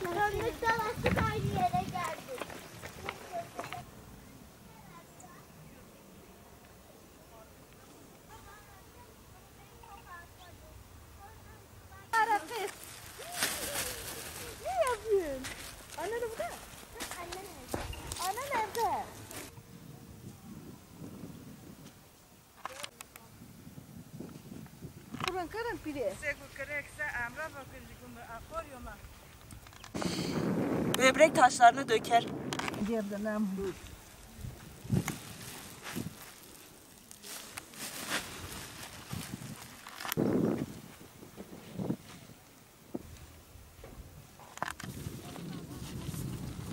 Karanlıkta lastik aynı yere geldik. Ne yapıyorsun? Annen burada. Annen evde. Kurban karan piri. Böbrek taşlarını döker. Yerden bu.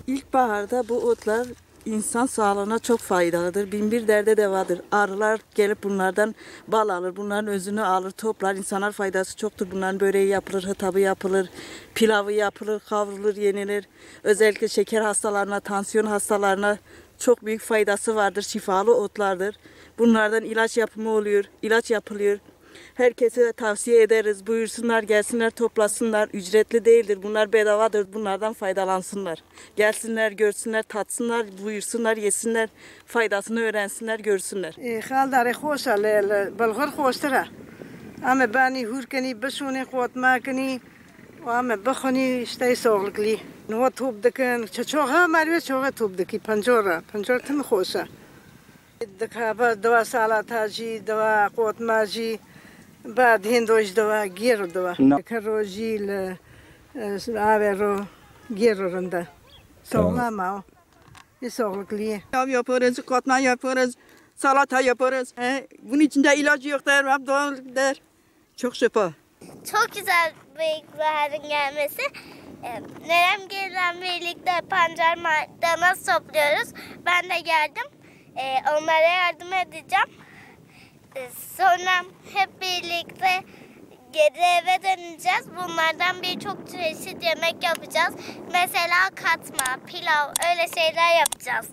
İlkbaharda bu otlar insan sağlığına çok faydalıdır. Binbir derde devadır. Arılar gelip bunlardan bal alır. Bunların özünü alır, toplar. İnsanlar faydası çoktur. Bunların böreği yapılır, hıtabı yapılır, pilavı yapılır, kavrulur, yenilir. Özellikle şeker hastalarına, tansiyon hastalarına çok büyük faydası vardır. Şifalı otlardır. Bunlardan ilaç yapımı oluyor, ilaç yapılıyor. Herkese de tavsiye ederiz. Buyursunlar, gelsinler, toplasınlar. Ücretli değildir. Bunlar bedavadır. Bunlardan faydalansınlar. Gelsinler, görsünler, tatsınlar, buyursunlar, yesinler. Faydasını öğrensinler, görsünler. خالداري خوشة بالغر خوشترة أما باني هوركني بشوني قوت ماكني وأما بخوني اشتاي سوغلك لي نو توب دكن تشوغا ماريو تشوغا توب دكي بنجورة تم خوشة دكابا دوا سالاتاجي دوا قوت ماجي بعد هندوش دوا غيرو دوا كروجي آورو غيرو رندا سوغلا ماو يسوغلك Yaparız, katmer yaparız, salata yaparız. Bunun içinde ilacı yok der, hep doğal der. Çok şifa. Çok güzel bir ilkbaharın gelmesi. Nerem gelen birlikte pancar maydanoz topluyoruz. Ben de geldim. Onlara yardım edeceğim. Sonra hep birlikte geri eve döneceğiz. Bunlardan birçok çeşit yemek yapacağız. Mesela katma, pilav öyle şeyler yapacağız.